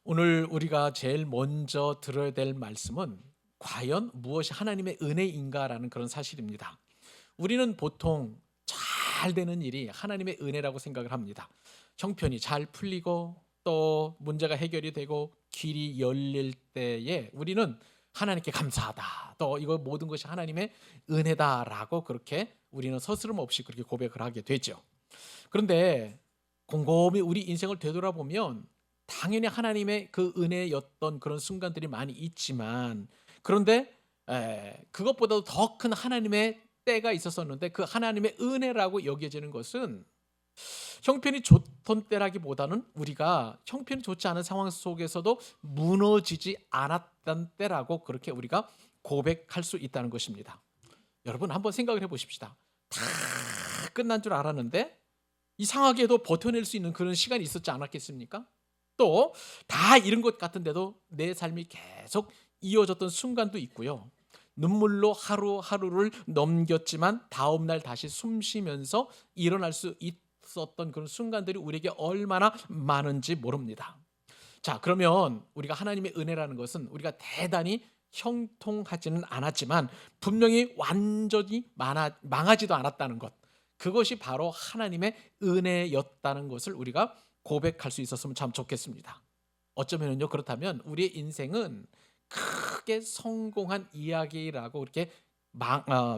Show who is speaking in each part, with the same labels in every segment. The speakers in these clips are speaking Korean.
Speaker 1: 오늘 우리가 제일 먼저 들어야 될 말씀은 과연 무엇이 하나님의 은혜인가라는 그런 사실입니다. 우리는 보통 잘 되는 일이 하나님의 은혜라고 생각을 합니다. 형편이 잘 풀리고 또 문제가 해결이 되고 길이 열릴 때에 우리는 하나님께 감사하다. 또 이거 모든 것이 하나님의 은혜다라고 그렇게 우리는 서스럼 없이 그렇게 고백을 하게 되죠. 그런데 곰곰이 우리 인생을 되돌아보면 당연히 하나님의 그 은혜였던 그런 순간들이 많이 있지만, 그런데 그것보다도 더 큰 하나님의 때가 있었었는데, 그 하나님의 은혜라고 여겨지는 것은 형편이 좋던 때라기보다는 우리가 형편이 좋지 않은 상황 속에서도 무너지지 않았던 때라고 그렇게 우리가 고백할 수 있다는 것입니다. 여러분 한번 생각을 해보십시다. 다 끝난 줄 알았는데 이상하게도 버텨낼 수 있는 그런 시간이 있었지 않았겠습니까? 또 다 잃은 것 같은데도 내 삶이 계속 이어졌던 순간도 있고요. 눈물로 하루하루를 넘겼지만 다음날 다시 숨 쉬면서 일어날 수 있었던 그런 순간들이 우리에게 얼마나 많은지 모릅니다. 자, 그러면 우리가 하나님의 은혜라는 것은 우리가 대단히 형통하지는 않았지만 분명히 완전히 망하지도 않았다는 것, 그것이 바로 하나님의 은혜였다는 것을 우리가 고백할 수 있었으면 참 좋겠습니다. 어쩌면요, 그렇다면 우리의 인생은 크게 성공한 이야기라고 이렇게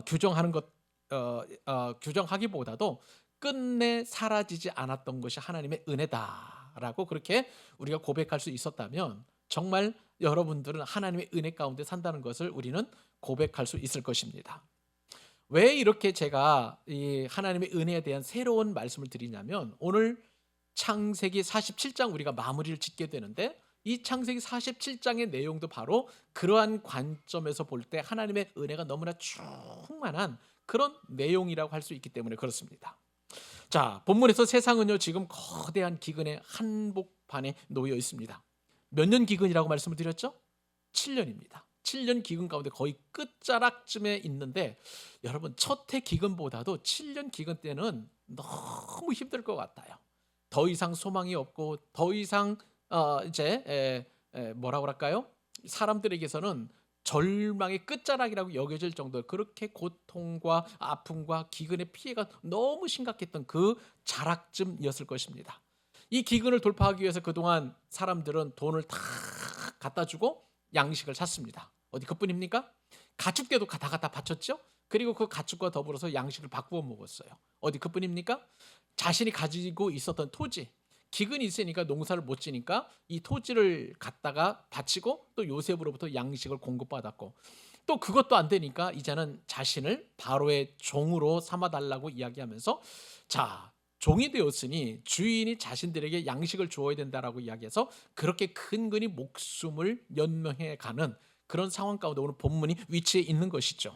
Speaker 1: 규정하는 것, 규정하기보다도 끝내 사라지지 않았던 것이 하나님의 은혜다라고 그렇게 우리가 고백할 수 있었다면, 정말 여러분들은 하나님의 은혜 가운데 산다는 것을 우리는 고백할 수 있을 것입니다. 왜 이렇게 제가 이 하나님의 은혜에 대한 새로운 말씀을 드리냐면, 오늘 창세기 47장 우리가 마무리를 짓게 되는데, 이 창세기 47장의 내용도 바로 그러한 관점에서 볼 때 하나님의 은혜가 너무나 충만한 그런 내용이라고 할 수 있기 때문에 그렇습니다. 자, 본문에서 세상은요 지금 거대한 기근의 한복판에 놓여 있습니다. 몇 년 기근이라고 말씀을 드렸죠? 7년입니다. 7년 기근 가운데 거의 끝자락쯤에 있는데, 여러분 첫 해 기근보다도 7년 기근 때는 너무 힘들 것 같아요. 더 이상 소망이 없고 더 이상 이제 뭐라고 할까요? 사람들에게서는 절망의 끝자락이라고 여겨질 정도로 그렇게 고통과 아픔과 기근의 피해가 너무 심각했던 그 자락쯤이었을 것입니다. 이 기근을 돌파하기 위해서 그동안 사람들은 돈을 다 갖다 주고 양식을 샀습니다. 어디 그뿐입니까? 가축대도 다 갖다 바쳤죠. 그리고 그 가축과 더불어서 양식을 바꾸어 먹었어요. 어디 그뿐입니까? 자신이 가지고 있었던 토지, 기근이 있으니까 농사를 못 지니까 이 토지를 갖다가 바치고 또 요셉으로부터 양식을 공급받았고, 또 그것도 안 되니까 이제는 자신을 바로의 종으로 삼아달라고 이야기하면서, 자, 종이 되었으니 주인이 자신들에게 양식을 주어야 된다라고 이야기해서 그렇게 근근히 목숨을 연명해 가는 그런 상황 가운데 오늘 본문이 위치해 있는 것이죠.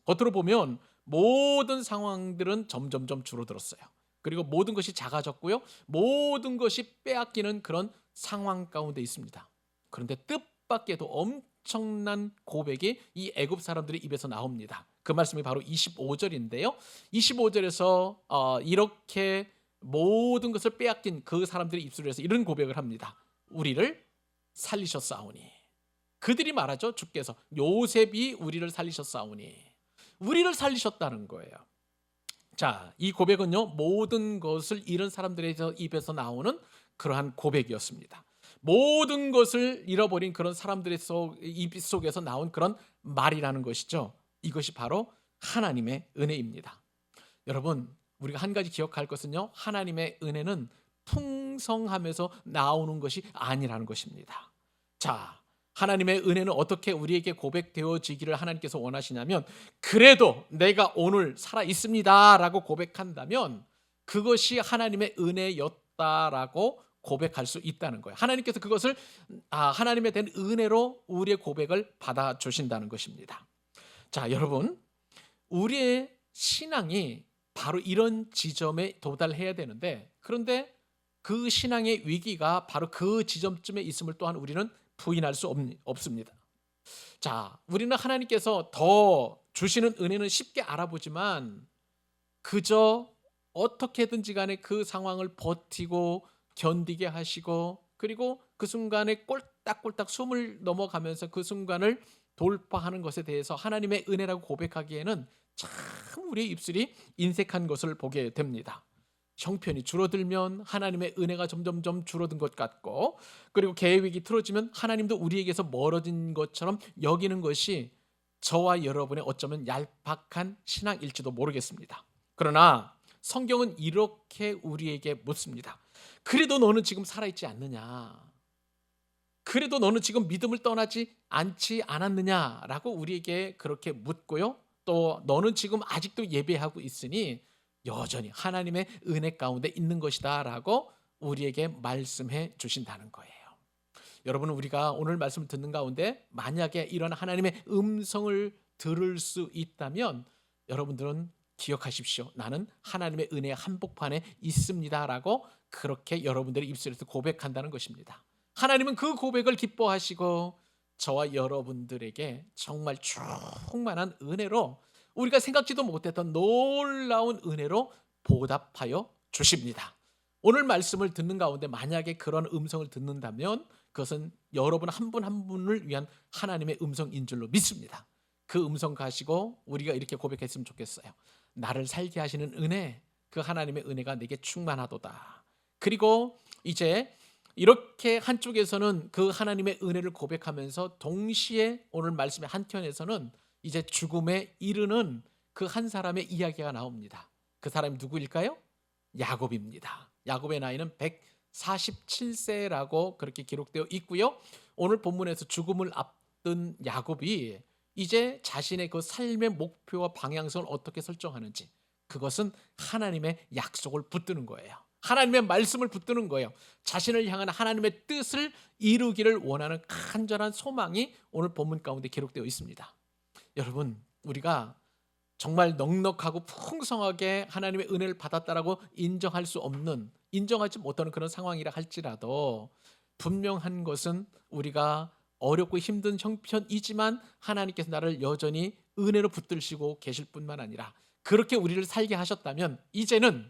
Speaker 1: 겉으로 보면 모든 상황들은 점점점 줄어들었어요. 그리고 모든 것이 작아졌고요. 모든 것이 빼앗기는 그런 상황 가운데 있습니다. 그런데 뜻밖에도 엄청난 고백이 이 애굽 사람들의 입에서 나옵니다. 그 말씀이 바로 25절인데요. 25절에서 이렇게 모든 것을 빼앗긴 그 사람들의 입술에서 이런 고백을 합니다. 우리를 살리셨사오니. 그들이 말하죠. 주께서 요셉이 우리를 살리셨사오니. 우리를 살리셨다는 거예요. 자, 이 고백은요 모든 것을 잃은 사람들의 입에서 나오는 그러한 고백이었습니다. 모든 것을 잃어버린 그런 사람들의 입 속에서 나온 그런 말이라는 것이죠. 이것이 바로 하나님의 은혜입니다. 여러분, 우리가 한 가지 기억할 것은요, 하나님의 은혜는 풍성하면서 나오는 것이 아니라는 것입니다. 자, 하나님의 은혜는 어떻게 우리에게 고백되어지기를 하나님께서 원하시냐면, 그래도 내가 오늘 살아 있습니다라고 고백한다면 그것이 하나님의 은혜였다라고 고백할 수 있다는 거예요. 하나님께서 그것을 하나님에 대한 은혜로 우리의 고백을 받아 주신다는 것입니다. 자, 여러분, 우리의 신앙이 바로 이런 지점에 도달해야 되는데, 그런데 그 신앙의 위기가 바로 그 지점쯤에 있음을 또한 우리는 부인할 수 없습니다. 자, 우리는 하나님께서 더 주시는 은혜는 쉽게 알아보지만 그저 어떻게든지 간에 그 상황을 버티고 견디게 하시고 그리고 그 순간에 꼴딱꼴딱 숨을 넘어가면서 그 순간을 돌파하는 것에 대해서 하나님의 은혜라고 고백하기에는 참 우리의 입술이 인색한 것을 보게 됩니다. 형편이 줄어들면 하나님의 은혜가 점점점 줄어든 것 같고, 그리고 계획이 틀어지면 하나님도 우리에게서 멀어진 것처럼 여기는 것이 저와 여러분의 어쩌면 얄팍한 신앙일지도 모르겠습니다. 그러나 성경은 이렇게 우리에게 묻습니다. 그래도 너는 지금 살아있지 않느냐? 그래도 너는 지금 믿음을 떠나지 않지 않았느냐라고 우리에게 그렇게 묻고요. 또 너는 지금 아직도 예배하고 있으니 여전히 하나님의 은혜 가운데 있는 것이다라고 우리에게 말씀해 주신다는 거예요. 여러분, 우리가 오늘 말씀을 듣는 가운데 만약에 이런 하나님의 음성을 들을 수 있다면 여러분들은 기억하십시오. 나는 하나님의 은혜 한복판에 있습니다라고 그렇게 여러분들의 입술에서 고백한다는 것입니다. 하나님은 그 고백을 기뻐하시고 저와 여러분들에게 정말 충만한 은혜로, 우리가 생각지도 못했던 놀라운 은혜로 보답하여 주십니다. 오늘 말씀을 듣는 가운데 만약에 그런 음성을 듣는다면 그것은 여러분 한 분 한 분을 위한 하나님의 음성인 줄로 믿습니다. 그 음성 가지고 우리가 이렇게 고백했으면 좋겠어요. 나를 살게 하시는 은혜, 그 하나님의 은혜가 내게 충만하도다. 그리고 이제 이렇게 한쪽에서는 그 하나님의 은혜를 고백하면서 동시에 오늘 말씀의 한편에서는 이제 죽음에 이르는 그 한 사람의 이야기가 나옵니다. 그 사람이 누구일까요? 야곱입니다. 야곱의 나이는 147세라고 그렇게 기록되어 있고요. 오늘 본문에서 죽음을 앞둔 야곱이 이제 자신의 그 삶의 목표와 방향성을 어떻게 설정하는지, 그것은 하나님의 약속을 붙드는 거예요. 하나님의 말씀을 붙드는 거예요. 자신을 향한 하나님의 뜻을 이루기를 원하는 간절한 소망이 오늘 본문 가운데 기록되어 있습니다. 여러분, 우리가 정말 넉넉하고 풍성하게 하나님의 은혜를 받았다라고 인정할 수 없는, 인정하지 못하는 그런 상황이라 할지라도 분명한 것은 우리가 어렵고 힘든 형편이지만 하나님께서 나를 여전히 은혜로 붙들시고 계실 뿐만 아니라 그렇게 우리를 살게 하셨다면 이제는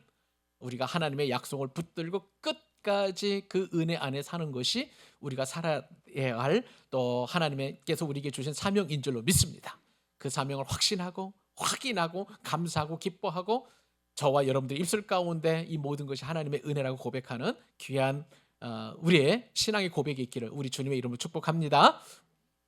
Speaker 1: 우리가 하나님의 약속을 붙들고 끝까지 그 은혜 안에 사는 것이 우리가 살아야 할, 또 하나님께서 우리에게 주신 사명인 줄로 믿습니다. 그 사명을 확신하고 확인하고 감사하고 기뻐하고 저와 여러분들의 입술 가운데 이 모든 것이 하나님의 은혜라고 고백하는 귀한 우리의 신앙의 고백이 있기를 우리 주님의 이름으로 축복합니다.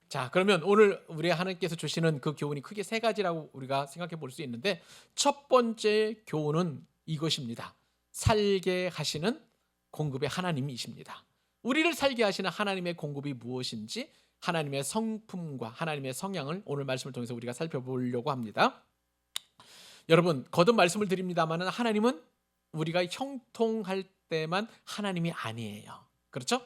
Speaker 1: 자, 그러면 오늘 우리 하나님께서 주시는 그 교훈이 크게 세 가지라고 우리가 생각해 볼 수 있는데, 첫 번째 교훈은 이것입니다. 살게 하시는 공급의 하나님이십니다. 우리를 살게 하시는 하나님의 공급이 무엇인지, 하나님의 성품과 하나님의 성향을 오늘 말씀을 통해서 우리가 살펴보려고 합니다. 여러분, 거듭 말씀을 드립니다만 하나님은 우리가 형통할 때만 하나님이 아니에요. 그렇죠?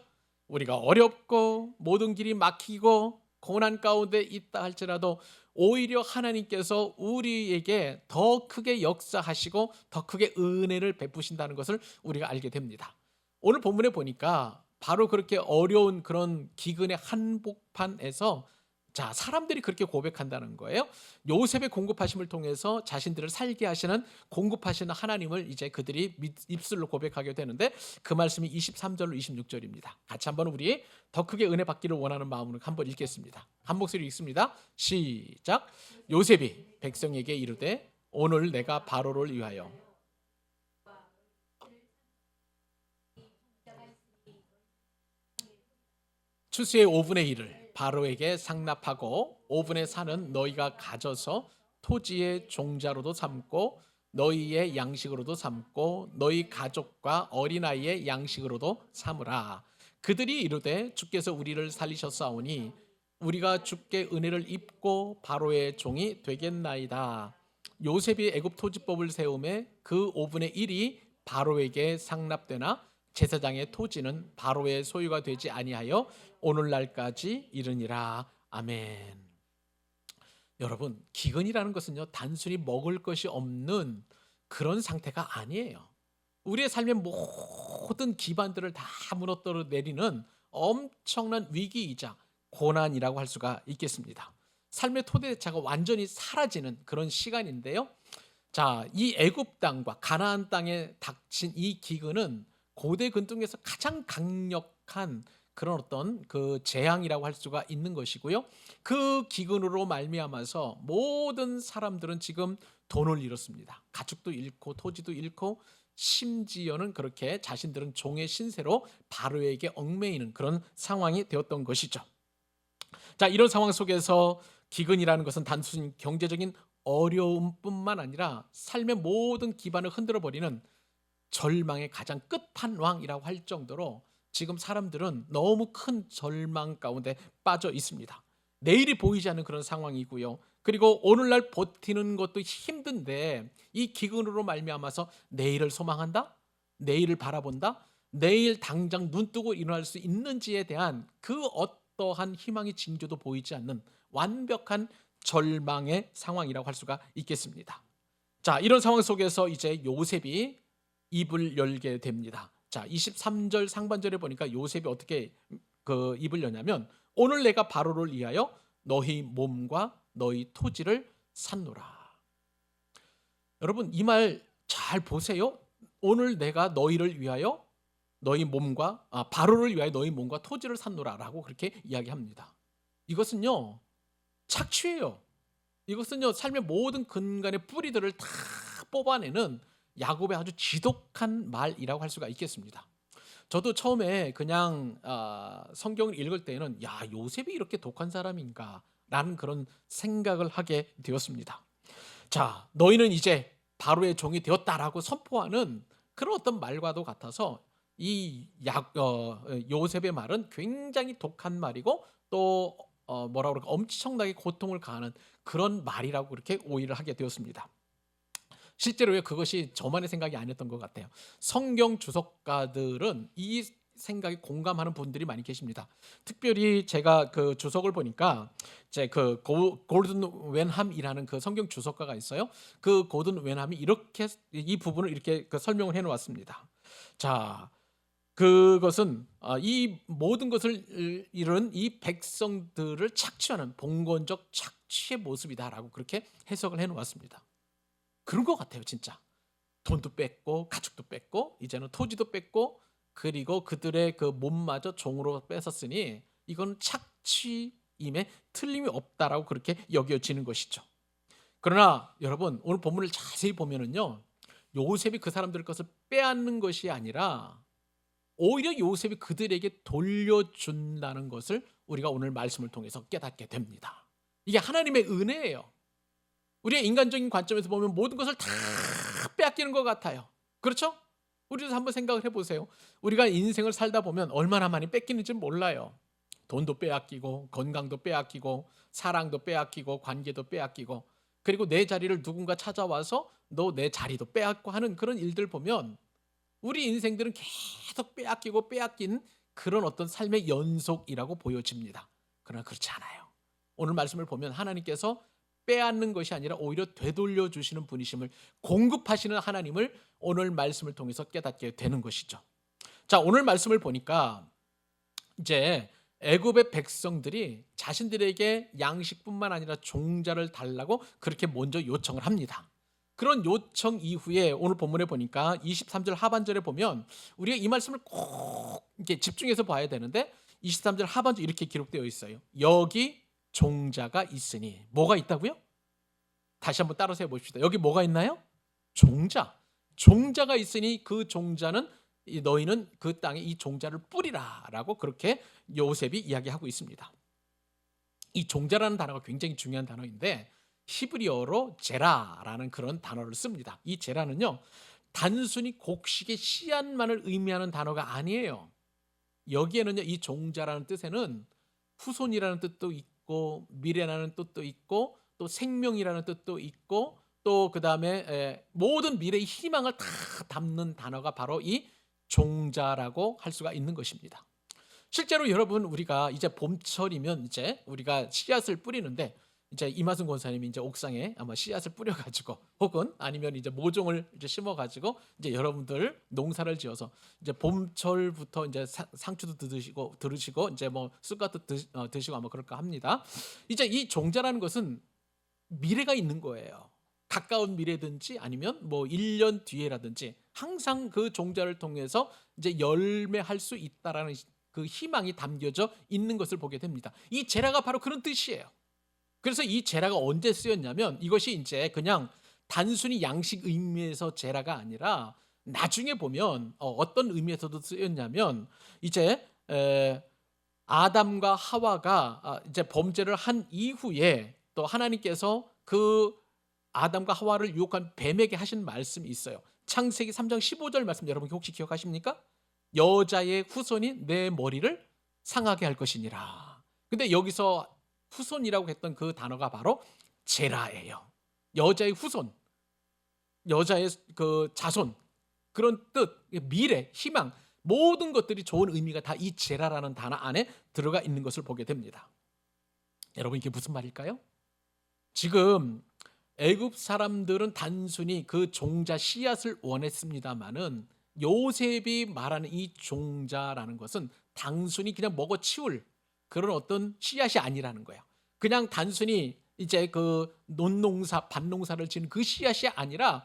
Speaker 1: 우리가 어렵고 모든 길이 막히고 고난 가운데 있다 할지라도 오히려 하나님께서 우리에게 더 크게 역사하시고 더 크게 은혜를 베푸신다는 것을 우리가 알게 됩니다. 오늘 본문에 보니까 바로 그렇게 어려운 그런 기근의 한복판에서 자, 사람들이 그렇게 고백한다는 거예요. 요셉의 공급하심을 통해서 자신들을 살게 하시는 공급하시는 하나님을 이제 그들이 입술로 고백하게 되는데, 그 말씀이 23절로 26절입니다. 같이 한번 우리 더 크게 은혜 받기를 원하는 마음으로 한번 읽겠습니다. 한 목소리 읽습니다. 시작. 요셉이 백성에게 이르되 오늘 내가 바로를 위하여 추수의 5분의 1을 바로에게 상납하고 5분의 4는 너희가 가져서 토지의 종자로도 삼고 너희의 양식으로도 삼고 너희 가족과 어린아이의 양식으로도 삼으라. 그들이 이르되 주께서 우리를 살리셨사오니 우리가 주께 은혜를 입고 바로의 종이 되겠나이다. 요셉이 애굽 토지법을 세우매 그 5분의 1이 바로에게 상납되나 제사장의 토지는 바로의 소유가 되지 아니하여 오늘날까지 이르니라. 아멘. 여러분, 기근이라는 것은요, 단순히 먹을 것이 없는 그런 상태가 아니에요. 우리의 삶의 모든 기반들을 다 무너뜨려 내리는 엄청난 위기이자 고난이라고 할 수가 있겠습니다. 삶의 토대자가 완전히 사라지는 그런 시간인데요. 자, 이 애굽 땅과 가나안 땅에 닥친 이 기근은 고대 근동에서 가장 강력한 그런 어떤 그 재앙이라고 할 수가 있는 것이고요. 그 기근으로 말미암아서 모든 사람들은 지금 돈을 잃었습니다. 가축도 잃고 토지도 잃고 심지어는 그렇게 자신들은 종의 신세로 바로에게 얽매이는 그런 상황이 되었던 것이죠. 자, 이런 상황 속에서 기근이라는 것은 단순히 경제적인 어려움뿐만 아니라 삶의 모든 기반을 흔들어 버리는 절망의 가장 끝판왕이라고 할 정도로 지금 사람들은 너무 큰 절망 가운데 빠져 있습니다. 내일이 보이지 않는 그런 상황이고요. 그리고 오늘날 버티는 것도 힘든데 이 기근으로 말미암아서 내일을 소망한다? 내일을 바라본다? 내일 당장 눈 뜨고 일어날 수 있는지에 대한 그 어떠한 희망의 징조도 보이지 않는 완벽한 절망의 상황이라고 할 수가 있겠습니다. 자, 이런 상황 속에서 이제 요셉이 입을 열게 됩니다. 자, 23절 상반절에 보니까 요셉이 어떻게 그 입을 여냐면 오늘 내가 바로를 위하여 너희 몸과 너희 토지를 샀노라. 여러분, 이 말 잘 보세요. 오늘 내가 너희를 위하여 너희 몸과 바로를 위하여 너희 몸과 토지를 샀노라라고 그렇게 이야기합니다. 이것은요, 착취예요. 이것은요, 삶의 모든 근간의 뿌리들을 다 뽑아내는 야곱의 아주 지독한 말이라고 할 수가 있겠습니다. 저도 처음에 그냥 성경을 읽을 때는 야, 요셉이 이렇게 독한 사람인가 라는 그런 생각을 하게 되었습니다. 자, 너희는 이제 바로의 종이 되었다라고 선포하는 그런 어떤 말과도 같아서 이 요셉의 말은 굉장히 독한 말이고 또 뭐라 그럴까, 엄청나게 고통을 가하는 그런 말이라고 그렇게 오해를 하게 되었습니다. 실제로 그것이 저만의 생각이 아니었던 것 같아요. 성경 주석가들은 이 생각에 공감하는 분들이 많이 계십니다. 특별히 제가 그 주석을 보니까 이제 그 골든 웬함이라는 그 성경 주석가가 있어요. 그 골든 웬함이 이렇게 이 부분을 이렇게 그 설명을 해놓았습니다. 자, 그것은 이 모든 것을 이룬 이 백성들을 착취하는 봉건적 착취의 모습이다라고 그렇게 해석을 해놓았습니다. 그런 것 같아요, 진짜. 돈도 뺐고 가축도 뺐고 이제는 토지도 뺐고 그리고 그들의 그 몸마저 종으로 뺏었으니 이건 착취임에 틀림이 없다라고 그렇게 여겨지는 것이죠. 그러나 여러분, 오늘 본문을 자세히 보면은요, 요셉이 그 사람들 것을 빼앗는 것이 아니라 오히려 요셉이 그들에게 돌려준다는 것을 우리가 오늘 말씀을 통해서 깨닫게 됩니다. 이게 하나님의 은혜예요. 우리의 인간적인 관점에서 보면 모든 것을 다 빼앗기는 것 같아요. 그렇죠? 우리도 한번 생각을 해보세요. 우리가 인생을 살다 보면 얼마나 많이 뺏기는지 몰라요. 돈도 빼앗기고 건강도 빼앗기고 사랑도 빼앗기고 관계도 빼앗기고 그리고 내 자리를 누군가 찾아와서 너 내 자리도 빼앗고 하는 그런 일들 보면 우리 인생들은 계속 빼앗기고 빼앗긴 그런 어떤 삶의 연속이라고 보여집니다. 그러나 그렇지 않아요. 오늘 말씀을 보면 하나님께서 빼앗는 것이 아니라 오히려 되돌려 주시는 분이심을, 공급하시는 하나님을 오늘 말씀을 통해서 깨닫게 되는 것이죠. 자, 오늘 말씀을 보니까 이제 애굽의 백성들이 자신들에게 양식뿐만 아니라 종자를 달라고 그렇게 먼저 요청을 합니다. 그런 요청 이후에 오늘 본문에 보니까 23절 하반절에 보면 우리가 이 말씀을 꼭 이렇게 집중해서 봐야 되는데 23절 하반절 이렇게 기록되어 있어요. 여기 종자가 있으니. 뭐가 있다고요? 다시 한번 따라서 해봅시다. 여기 뭐가 있나요? 종자. 종자가 있으니 그 종자는 너희는 그 땅에 이 종자를 뿌리라 라고 그렇게 요셉이 이야기하고 있습니다. 이 종자라는 단어가 굉장히 중요한 단어인데 히브리어로 제라라는 그런 단어를 씁니다. 이 제라는요, 단순히 곡식의 씨앗만을 의미하는 단어가 아니에요. 여기에는요, 이 종자라는 뜻에는 후손이라는 뜻도 있고 미래라는 뜻도 있고 또 생명이라는 뜻도 있고 또 그 다음에 모든 미래의 희망을 다 담는 단어가 바로 이 종자라고 할 수가 있는 것입니다. 실제로 여러분, 우리가 이제 봄철이면 이제 우리가 씨앗을 뿌리는데 이제 이마순 권사님이 이제 옥상에 아마 씨앗을 뿌려가지고 혹은 아니면 이제 모종을 이제 심어가지고 이제 여러분들 농사를 지어서 이제 봄철부터 이제 상추도 들으시고 이제 뭐 쑥갓도 드시고 아마 그럴까 합니다. 이제 이 종자라는 것은 미래가 있는 거예요. 가까운 미래든지 아니면 뭐 1년 뒤에라든지 항상 그 종자를 통해서 이제 열매할 수 있다라는 그 희망이 담겨져 있는 것을 보게 됩니다. 이 제라가 바로 그런 뜻이에요. 그래서 이 제라가 언제 쓰였냐면 이것이 이제 그냥 단순히 양식 의미에서 제라가 아니라 나중에 보면 어떤 의미에서도 쓰였냐면 이제 아담과 하와가 이제 범죄를 한 이후에 또 하나님께서 그 아담과 하와를 유혹한 뱀에게 하신 말씀이 있어요. 창세기 3장 15절 말씀 여러분 혹시 기억하십니까? 여자의 후손이 내 머리를 상하게 할 것이니라. 근데 여기서 후손이라고 했던 그 단어가 바로 제라예요. 여자의 후손, 여자의 그 자손, 그런 뜻, 미래, 희망, 모든 것들이 좋은 의미가 다 이 제라라는 단어 안에 들어가 있는 것을 보게 됩니다. 여러분 이게 무슨 말일까요? 지금 애굽 사람들은 단순히 그 종자 씨앗을 원했습니다마는 요셉이 말하는 이 종자라는 것은 단순히 그냥 먹어치울 그런 어떤 씨앗이 아니라는 거예요. 그냥 단순히 이제 그 논농사, 밭농사를 지는 그 씨앗이 아니라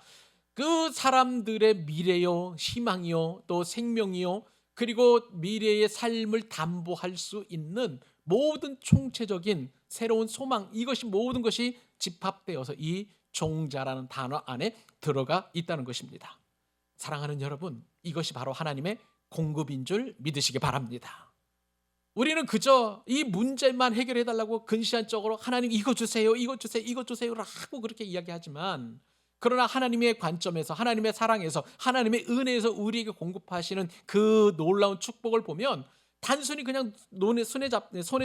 Speaker 1: 그 사람들의 미래요, 희망이요, 또 생명이요, 그리고 미래의 삶을 담보할 수 있는 모든 총체적인 새로운 소망, 이것이 모든 것이 집합되어서 이 종자라는 단어 안에 들어가 있다는 것입니다. 사랑하는 여러분, 이것이 바로 하나님의 공급인 줄 믿으시기 바랍니다. 우리는 그저 이 문제만 해결해 달라고 근시안적으로 하나님 이거 주세요, 이거 주세요, 이거 주세요라고 그렇게 이야기하지만, 그러나 하나님의 관점에서, 하나님의 사랑에서, 하나님의 은혜에서 우리에게 공급하시는 그 놀라운 축복을 보면 단순히 그냥 손에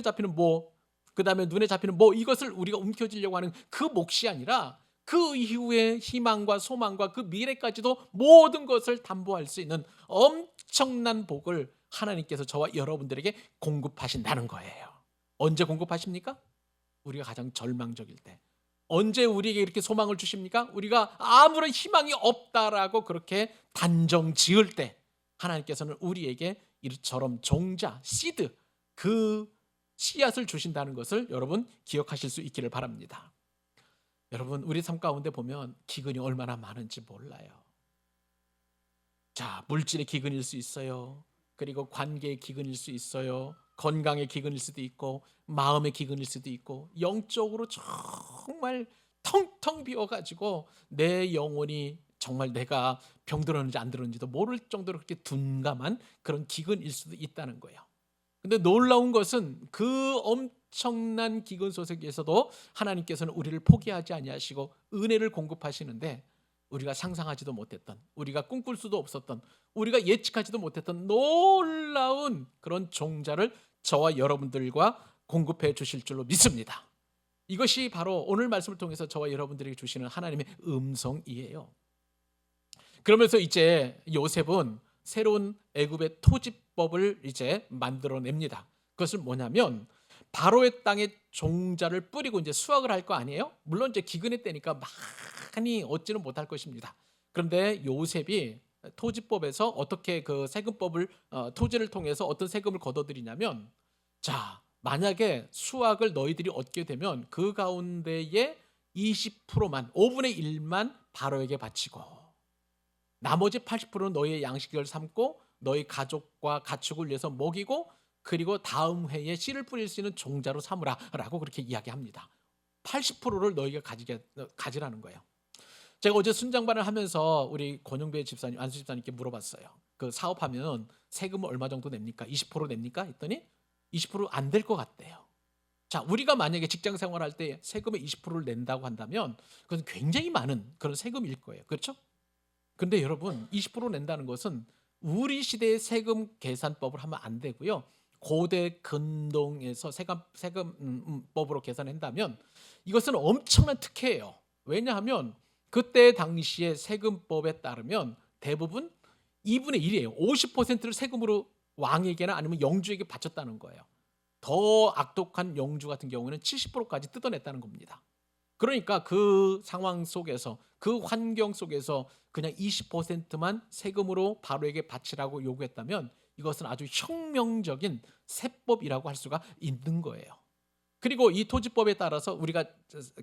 Speaker 1: 잡히는 뭐, 그 다음에 눈에 잡히는 뭐, 이것을 우리가 움켜쥐려고 하는 그 몫이 아니라 그 이후의 희망과 소망과 그 미래까지도 모든 것을 담보할 수 있는 엄청난 복을 하나님께서 저와 여러분들에게 공급하신다는 거예요. 언제 공급하십니까? 우리가 가장 절망적일 때. 언제 우리에게 이렇게 소망을 주십니까? 우리가 아무런 희망이 없다라고 그렇게 단정 지을 때 하나님께서는 우리에게 이처럼 종자, 씨드, 그 씨앗을 주신다는 것을 여러분 기억하실 수 있기를 바랍니다. 여러분 우리 삶 가운데 보면 기근이 얼마나 많은지 몰라요. 자, 물질의 기근일 수 있어요. 그리고 관계의 기근일 수 있어요. 건강의 기근일 수도 있고 마음의 기근일 수도 있고 영적으로 정말 텅텅 비어가지고 내 영혼이 정말 내가 병들었는지 안 들었는지도 모를 정도로 그렇게 둔감한 그런 기근일 수도 있다는 거예요. 근데 놀라운 것은 그 엄청난 기근 속에서도 하나님께서는 우리를 포기하지 아니하시고 은혜를 공급하시는데 우리가 상상하지도 못했던, 우리가 꿈꿀 수도 없었던, 우리가 예측하지도 못했던 놀라운 그런 종자를 저와 여러분들과 공급해 주실 줄로 믿습니다. 이것이 바로 오늘 말씀을 통해서 저와 여러분들에게 주시는 하나님의 음성이에요. 그러면서 이제 요셉은 새로운 애굽의 토지법을 이제 만들어냅니다. 그것은 뭐냐면 바로의 땅에 종자를 뿌리고 이제 수확을 할 거 아니에요? 물론 이제 기근의 때니까 많이 얻지는 못할 것입니다. 그런데 요셉이 토지법에서 어떻게 그 세금법을 토지를 통해서 어떤 세금을 걷어들이냐면, 자, 만약에 수확을 너희들이 얻게 되면 그 가운데에 20%만 5분의 1만 바로에게 바치고 나머지 80%는 너희의 양식을 삼고 너희 가족과 가축을 위해서 먹이고 그리고 다음 해에 씨를 뿌릴 수 있는 종자로 삼으라 라고 그렇게 이야기합니다. 80%를 너희가 가지라는 거예요. 제가 어제 순장반을 하면서 우리 권영배 집사님, 안수 집사님께 물어봤어요. 그 사업하면 세금을 얼마 정도 냅니까? 20% 냅니까? 했더니 20%안 될 것 같대요. 자, 우리가 만약에 직장 생활할 때 세금의 20%를 낸다고 한다면 그건 굉장히 많은 그런 세금일 거예요. 그렇죠? 근데 여러분 20% 낸다는 것은 우리 시대의 세금 계산법을 하면 안 되고요. 고대 근동에서 세금법으로 계산한다면 이것은 엄청난 특혜예요. 왜냐하면 그때 당시의 세금법에 따르면 대부분 2분의 1이에요. 50%를 세금으로 왕에게나 아니면 영주에게 바쳤다는 거예요. 더 악독한 영주 같은 경우는 70%까지 뜯어냈다는 겁니다. 그러니까 그 상황 속에서, 그 환경 속에서 그냥 20%만 세금으로 바로에게 바치라고 요구했다면 이것은 아주 혁명적인 세법이라고 할 수가 있는 거예요. 그리고 이 토지법에 따라서 우리가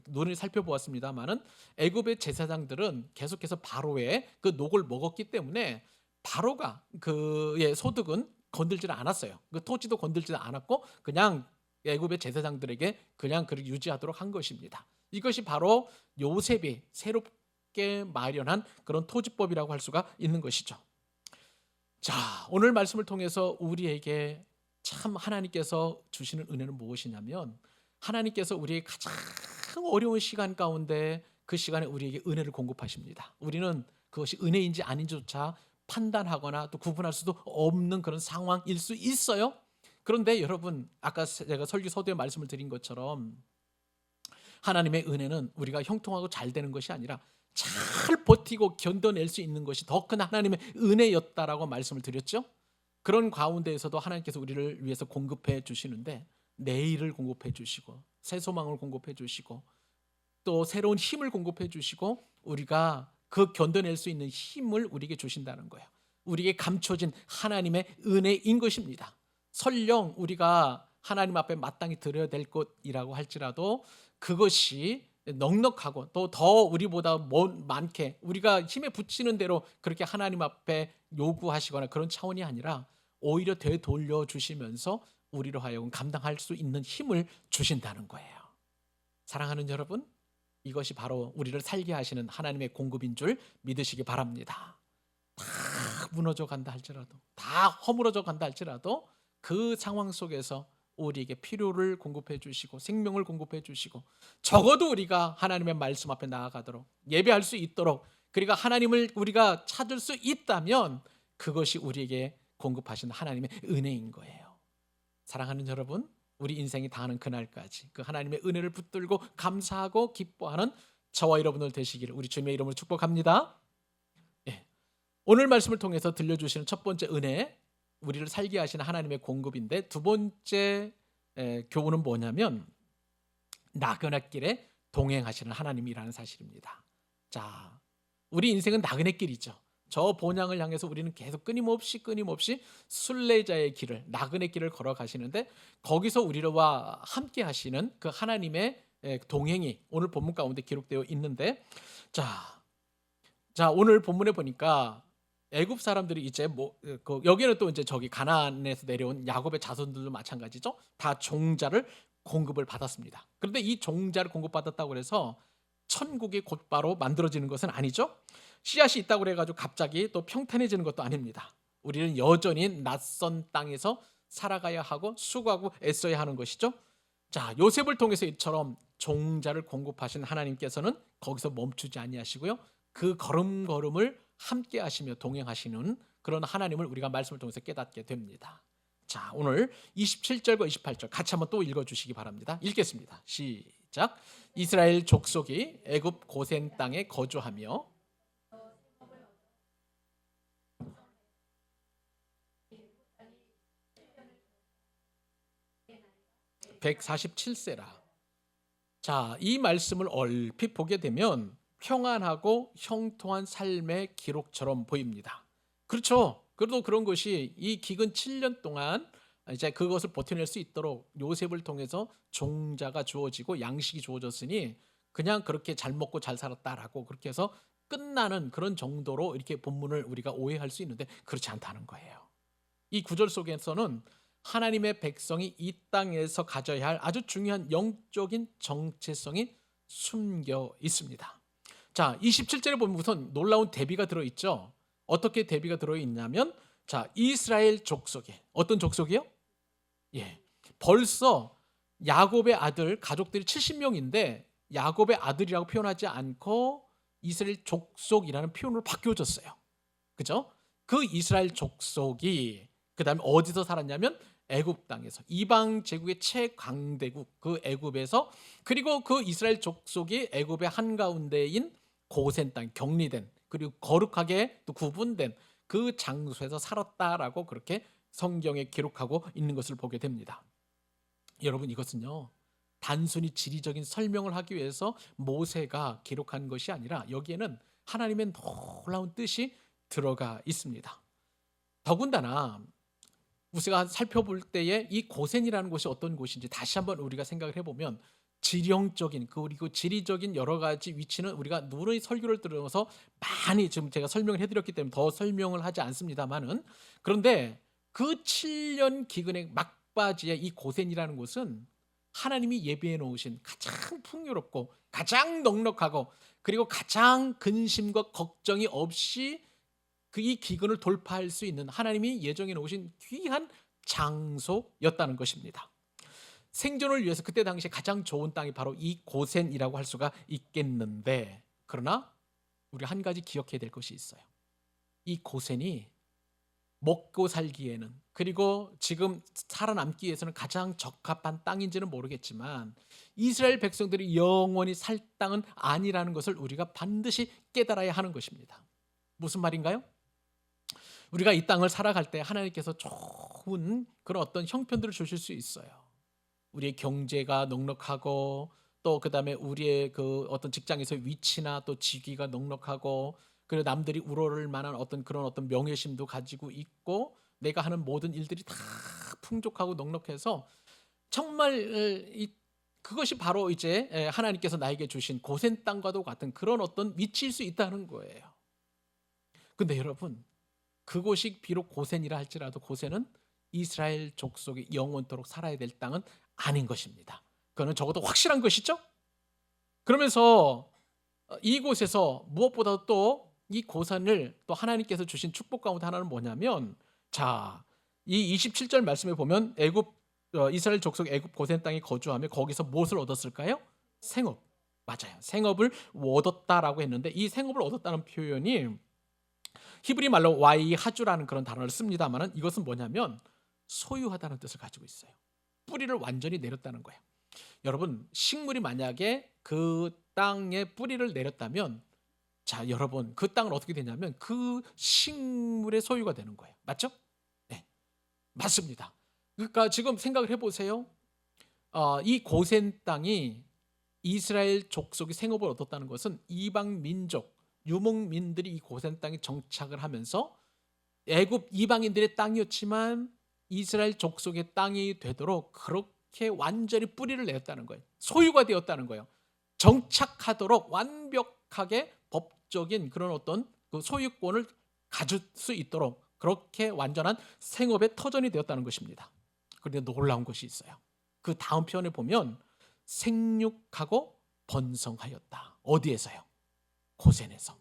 Speaker 1: 논을 살펴보았습니다마는 애굽의 제사장들은 계속해서 바로의 그 녹을 먹었기 때문에 바로가 그의 소득은 건들지를 않았어요. 그 토지도 건들지 않았고 그냥 애굽의 제사장들에게 그냥 그렇게 유지하도록 한 것입니다. 이것이 바로 요셉이 새롭게 마련한 그런 토지법이라고 할 수가 있는 것이죠. 자, 오늘 말씀을 통해서 우리에게 참 하나님께서 주시는 은혜는 무엇이냐면 하나님께서 우리의 가장 어려운 시간 가운데 그 시간에 우리에게 은혜를 공급하십니다. 우리는 그것이 은혜인지 아닌지조차 판단하거나 또 구분할 수도 없는 그런 상황일 수 있어요. 그런데 여러분, 아까 제가 설교 서두에 말씀을 드린 것처럼 하나님의 은혜는 우리가 형통하고 잘 되는 것이 아니라 잘 버티고 견뎌낼 수 있는 것이 더 큰 하나님의 은혜였다라고 말씀을 드렸죠. 그런 가운데에서도 하나님께서 우리를 위해서 공급해 주시는데 내일을 공급해 주시고 새 소망을 공급해 주시고 또 새로운 힘을 공급해 주시고 우리가 그 견뎌낼 수 있는 힘을 우리에게 주신다는 거예요. 우리에게 감춰진 하나님의 은혜인 것입니다. 설령 우리가 하나님 앞에 마땅히 드려야 될 것이라고 할지라도 그것이 넉넉하고 또 더 우리보다 많게 우리가 힘에 붙이는 대로 그렇게 하나님 앞에 요구하시거나 그런 차원이 아니라 오히려 되돌려 주시면서 우리로 하여금 감당할 수 있는 힘을 주신다는 거예요. 사랑하는 여러분, 이것이 바로 우리를 살게 하시는 하나님의 공급인 줄 믿으시기 바랍니다. 다 무너져 간다 할지라도, 다 허물어져 간다 할지라도 그 상황 속에서 우리에게 필요를 공급해 주시고 생명을 공급해 주시고 적어도 우리가 하나님의 말씀 앞에 나아가도록 예배할 수 있도록 그리고 하나님을 우리가 찾을 수 있다면 그것이 우리에게 공급하신 하나님의 은혜인 거예요. 사랑하는 여러분, 우리 인생이 다하는 그날까지 그 하나님의 은혜를 붙들고 감사하고 기뻐하는 저와 여러분들 되시기를 우리 주님의 이름으로 축복합니다. 예. 오늘 말씀을 통해서 들려주시는 첫 번째 은혜, 우리를 살게 하시는 하나님의 공급인데 두 번째 교훈은 뭐냐면 나그네 길에 동행하시는 하나님이라는 사실입니다. 자, 우리 인생은 나그네 길이죠. 저 본향을 향해서 우리는 계속 끊임없이 순례자의 길을 나그네 길을 걸어가시는데 거기서 우리와 함께 하시는 그 하나님의 동행이 오늘 본문 가운데 기록되어 있는데 자 오늘 본문에 보니까 애굽 사람들이 이제 여기는 또 이제 저기 가나안에서 내려온 야곱의 자손들도 마찬가지죠. 다 종자를 공급을 받았습니다. 그런데 이 종자를 공급받았다고 해서 천국이 곧바로 만들어지는 것은 아니죠. 씨앗이 있다고 해가지고 갑자기 또 평탄해지는 것도 아닙니다. 우리는 여전히 낯선 땅에서 살아가야 하고 수고하고 애써야 하는 것이죠. 자, 요셉을 통해서 이처럼 종자를 공급하신 하나님께서는 거기서 멈추지 아니하시고요. 그 걸음걸음을 함께 하시며 동행하시는 그런 하나님을 우리가 말씀을 통해서 깨닫게 됩니다. 자, 오늘 27절과 28절 같이 한번 또 읽어주시기 바랍니다. 읽겠습니다. 시작. 이스라엘 족속이 애굽 고센 땅에 거주하며 147세라. 자, 이 말씀을 얼핏 보게 되면 평안하고 형통한 삶의 기록처럼 보입니다. 그렇죠. 그래도 그런 것이 이 기근 7년 동안 이제 그것을 버텨낼 수 있도록 요셉을 통해서 종자가 주어지고 양식이 주어졌으니 그냥 그렇게 잘 먹고 잘 살았다라고 그렇게 해서 끝나는 그런 정도로 이렇게 본문을 우리가 오해할 수 있는데 그렇지 않다는 거예요. 이 구절 속에서는 하나님의 백성이 이 땅에서 가져야 할 아주 중요한 영적인 정체성이 숨겨 있습니다. 자, 27절에 보면 우선 놀라운 대비가 들어있죠. 어떻게 대비가 들어있냐면 자, 이스라엘 족속에 어떤 족속이요? 예, 벌써 야곱의 아들 가족들이 70명인데 야곱의 아들이라고 표현하지 않고 이스라엘 족속이라는 표현으로 바뀌어졌어요. 그죠? 그 이스라엘 족속이 그 다음에 어디서 살았냐면 애굽 땅에서 이방 제국의 최강대국 그 애굽에서 그리고 그 이스라엘 족속이 애굽의 한가운데인 고센 땅 격리된 그리고 거룩하게 또 구분된 그 장소에서 살았다라고 그렇게 성경에 기록하고 있는 것을 보게 됩니다. 여러분, 이것은요 단순히 지리적인 설명을 하기 위해서 모세가 기록한 것이 아니라 여기에는 하나님의 놀라운 뜻이 들어가 있습니다. 더군다나 우리가 살펴볼 때에 이 고센이라는 곳이 어떤 곳인지 다시 한번 우리가 생각을 해보면 지령적인 그리고 지리적인 여러 가지 위치는 우리가 누누이 설교를 들어서 많이 지금 제가 설명을 해드렸기 때문에 더 설명을 하지 않습니다만은, 그런데 그 7년 기근의 막바지에 이 고센이라는 곳은 하나님이 예비해 놓으신 가장 풍요롭고 가장 넉넉하고 그리고 가장 근심과 걱정이 없이 그 이 기근을 돌파할 수 있는 하나님이 예정해 놓으신 귀한 장소였다는 것입니다. 생존을 위해서 그때 당시에 가장 좋은 땅이 바로 이 고센이라고 할 수가 있겠는데, 그러나 우리 한 가지 기억해야 될 것이 있어요. 이 고센이 먹고 살기에는 그리고 지금 살아남기 위해서는 가장 적합한 땅인지는 모르겠지만 이스라엘 백성들이 영원히 살 땅은 아니라는 것을 우리가 반드시 깨달아야 하는 것입니다. 무슨 말인가요? 우리가 이 땅을 살아갈 때 하나님께서 좋은 그런 어떤 형편들을 주실 수 있어요. 우리의 경제가 넉넉하고 또 그다음에 우리의 그 어떤 직장에서의 위치나 또 직위가 넉넉하고 그리고 남들이 우러를 만한 어떤 그런 어떤 명예심도 가지고 있고 내가 하는 모든 일들이 다 풍족하고 넉넉해서 정말 그것이 바로 이제 하나님께서 나에게 주신 고센 땅과도 같은 그런 어떤 위치일 수 있다는 거예요. 근데 여러분, 그곳이 비록 고센이라 할지라도 고센은 이스라엘 족속이 영원토록 살아야 될 땅은 아닌 것입니다. 그거는 적어도 확실한 것이죠. 그러면서 이곳에서 무엇보다도 또 이 고센을 또 하나님께서 주신 축복 가운데 하나는 뭐냐면, 자, 이 27절 말씀에 보면 이스라엘 족속 애굽 고센 땅에 거주하며 거기서 무엇을 얻었을까요? 생업. 맞아요. 생업을 얻었다라고 했는데 이 생업을 얻었다는 표현이 히브리 말로 와이 하주라는 그런 단어를 씁니다만은 이것은 뭐냐면 소유하다는 뜻을 가지고 있어요. 뿌리를 완전히 내렸다는 거예요. 여러분, 식물이 만약에 그 땅에 뿌리를 내렸다면, 자, 여러분, 그 땅은 어떻게 되냐면 그 식물의 소유가 되는 거예요. 맞죠? 네, 맞습니다. 그러니까 지금 생각을 해보세요. 이 고센 땅이 이스라엘 족속이 생업을 얻었다는 것은 이방 민족, 유목민들이 이 고센 땅에 정착을 하면서 애굽 이방인들의 땅이었지만 이스라엘 족속의 땅이 되도록 그렇게 완전히 뿌리를 내었다는 거예요. 소유가 되었다는 거예요. 정착하도록 완벽하게 법적인 그런 어떤 그 소유권을 가질 수 있도록 그렇게 완전한 생업의 터전이 되었다는 것입니다. 그런데 놀라운 것이 있어요. 그 다음 편에 보면 생육하고 번성하였다. 어디에서요? 고센에서.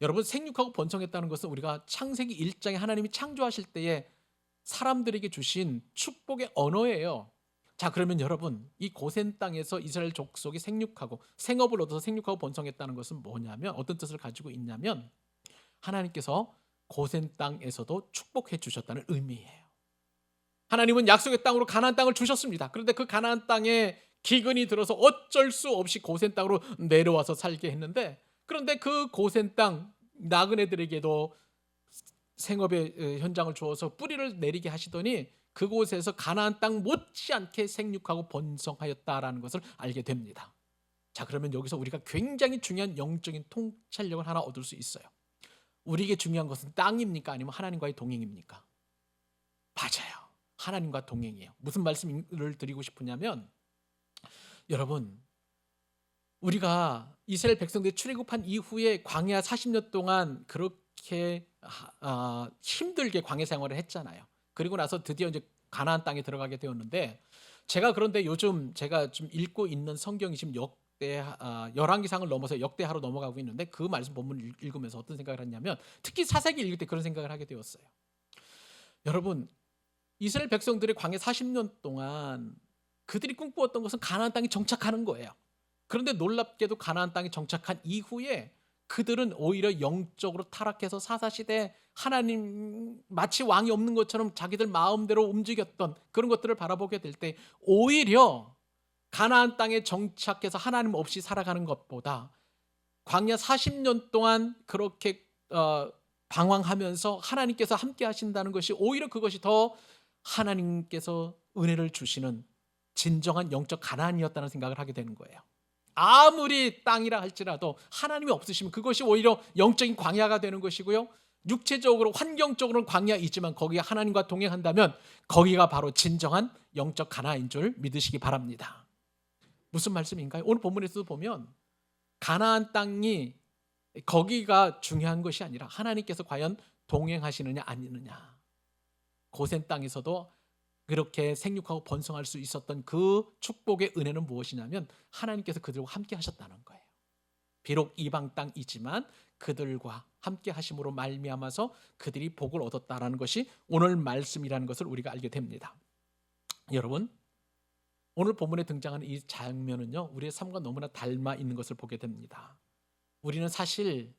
Speaker 1: 여러분, 생육하고 번성했다는 것은 우리가 창세기 1장에 하나님이 창조하실 때에 사람들에게 주신 축복의 언어예요. 자, 그러면 여러분, 이 고센 땅에서 이스라엘 족속이 생육하고 생업을 얻어서 생육하고 번성했다는 것은 뭐냐면, 어떤 뜻을 가지고 있냐면 하나님께서 고센 땅에서도 축복해 주셨다는 의미예요. 하나님은 약속의 땅으로 가나안 땅을 주셨습니다. 그런데 그 가나안 땅에 기근이 들어서 어쩔 수 없이 고센 땅으로 내려와서 살게 했는데, 그런데 그 고센 땅 나그네들에게도 생업의 현장을 주어서 뿌리를 내리게 하시더니 그곳에서 가나안 땅 못지않게 생육하고 번성하였다라는 것을 알게 됩니다. 자, 그러면 여기서 우리가 굉장히 중요한 영적인 통찰력을 하나 얻을 수 있어요. 우리에게 중요한 것은 땅입니까? 아니면 하나님과의 동행입니까? 맞아요. 하나님과 동행이에요. 무슨 말씀을 드리고 싶으냐면, 여러분, 우리가 이스라엘 백성들이 출애굽한 이후에 광야 40년 동안 그렇게 힘들게 광야 생활을 했잖아요. 그리고 나서 드디어 이제 가나안 땅에 들어가게 되었는데, 제가 그런데 요즘 제가 좀 읽고 있는 성경이 지금 열왕기상을 넘어서 역대하로 넘어가고 있는데, 그 말씀 본문을 읽으면서 어떤 생각을 했냐면, 특히 사사기 읽을 때 그런 생각을 하게 되었어요. 여러분, 이스라엘 백성들의 광야 40년 동안 그들이 꿈꾸었던 것은 가나안 땅에 정착하는 거예요. 그런데 놀랍게도 가나안 땅에 정착한 이후에 그들은 오히려 영적으로 타락해서 사사시대 하나님 마치 왕이 없는 것처럼 자기들 마음대로 움직였던 그런 것들을 바라보게 될 때, 오히려 가나안 땅에 정착해서 하나님 없이 살아가는 것보다 광야 40년 동안 그렇게 방황하면서 하나님께서 함께 하신다는 것이, 오히려 그것이 더 하나님께서 은혜를 주시는 진정한 영적 가나안이었다는 생각을 하게 되는 거예요. 아무리 땅이라 할지라도 하나님이 없으시면 그것이 오히려 영적인 광야가 되는 것이고요, 육체적으로 환경적으로는 광야 있지만 거기에 하나님과 동행한다면 거기가 바로 진정한 영적 가나안인 줄 믿으시기 바랍니다. 무슨 말씀인가요? 오늘 본문에서도 보면 가나안 땅이 거기가 중요한 것이 아니라 하나님께서 과연 동행하시느냐 아니느냐. 고센 땅에서도 그렇게 생육하고 번성할 수 있었던 그 축복의 은혜는 무엇이냐면 하나님께서 그들과 함께 하셨다는 거예요. 비록 이방 땅이지만 그들과 함께 하심으로 말미암아서 그들이 복을 얻었다라는 것이 오늘 말씀이라는 것을 우리가 알게 됩니다. 여러분, 오늘 본문에 등장하는 이 장면은요, 우리의 삶과 너무나 닮아 있는 것을 보게 됩니다. 우리는 사실